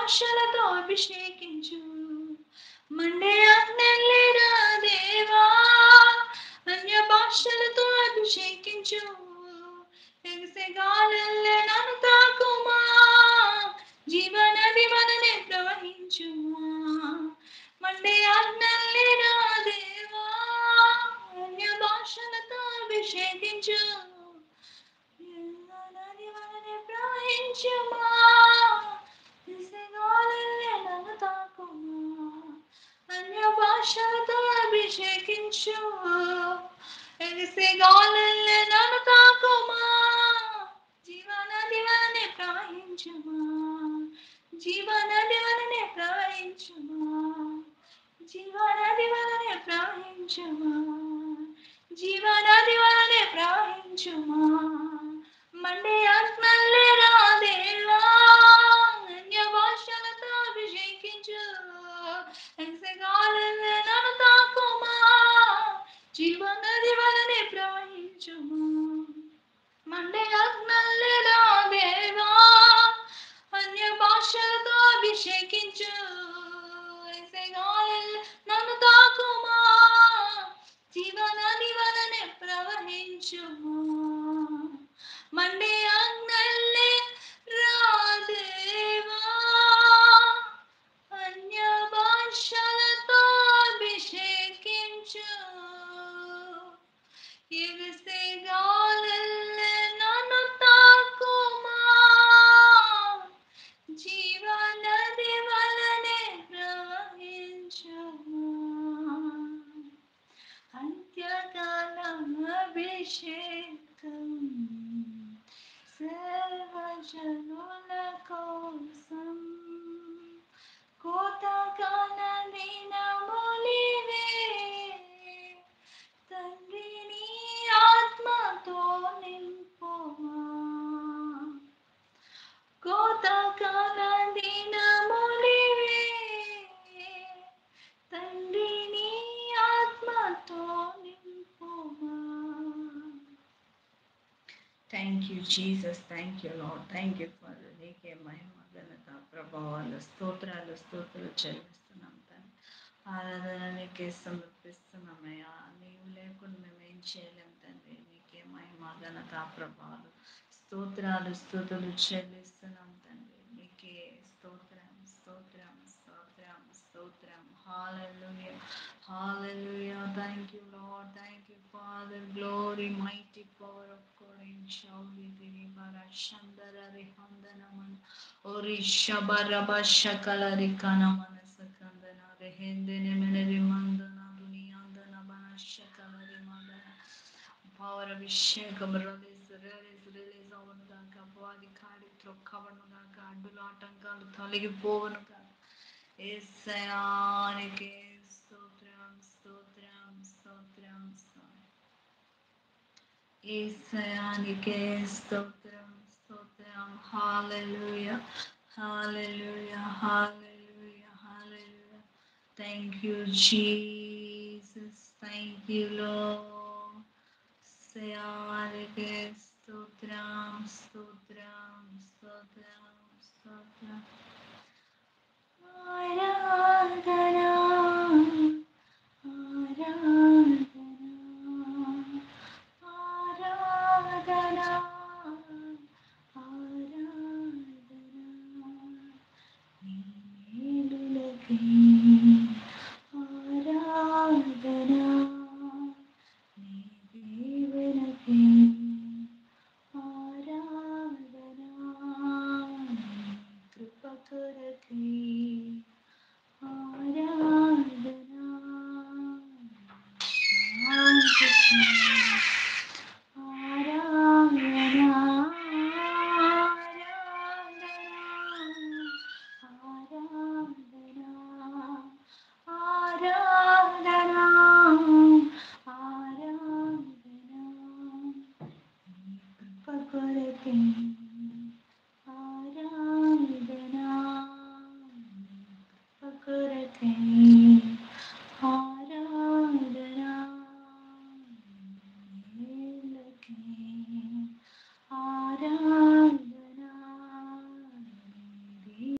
భాషలతో అభిషేకించు. మండే అగ్నిలేరా దేవా, అన్య భాషలతో అభిషేకించు. ఎగసే గాలులే నన్ను తాకుమా, జీవనది వలనే ప్రవహించుమా. మండే అగ్నిలేరా దేవా, అన్య భాషలతో అభిషేకించు. జీవనది వలనే ప్రవహించుమా, ఎగసే గాలులే నన్ను తాకుమా. అన్య భాషలతో అభిషేకించు. ఎగసే గాలులే నన్ను తాకుమా, జీవనది వలనే ప్రవహించుమా. జీవనది వలనే ప్రవహించుమా. జీవనది వలనే ప్రవహించుమా. జీవనది వలనే ప్రవహించుమా. మండే అగ్నిలేరా దేవా, అన్య భాషలతో అభిషేకించు. ఎగసే గాలులే నన్ను తాకుమా, జీవనది వలనే ప్రవహించుమా. మండే అగ్నిలేరా దేవా, అన్య భాషలతో అభిషేకించు. ఎగసే గాలులే నన్ను తాకుమా, జీవనది వలనే ప్రవహించుమా. మండే అగ్నిలేరా దేవా, అన్య భాషలతో అభిషేకించు. ఎగసే గాలులే నన్ను తాకుమా, జీవనది వలనే ప్రవహించుమా. అంత్యకాలం అభిషేకం సర్వజనుల కోసం, కోతకాల దినములివే, తండ్రి నీ ఆత్మతో నింపుమా. కోతకాల దినములివే, తండ్రి నీ ఆత్మతో నింపుమా. Thank you Jesus, thank you Lord, thank you Father. నీకే మహిమ ఘనత ప్రభావాలు స్తోత్రాలు చెల్లిస్తున్నాం తండ్రి. ఆరాధన నీకే సమర్పిస్తున్నామయ్యా. నీవు లేకుండా మేము ఏం చేయలేం తండ్రి. నీకే మహిమ ఘనత ప్రభావాలు స్తుతులు చెల్లిస్తున్నాం తండ్రి. నీకే స్తోత్రం స్తోత్రం స్తోత్రం స్తోత్రం. Hallelujah hallelujah. Thank you Lord, thank you Father. Glory mighty power of God in Shauli Diri Bara Shandara Rihandanaman Ori Shabaraba Shakala Rikana Manasakandana Rehendene Meneri Mandana Duniandana Bana Shakala Rimandana. Power of Shekam release Avanaga Body Kadi Trokavanaga Adulatangal Taligi Povanaga Esayanike Stotram Stotram Stotram Esayanike Stotram Stotram. Hallelujah Hallelujah Hallelujah Hallelujah. Thank you Jesus, thank you Lord. Esayanike Stotram Stotram Stotram Stotram.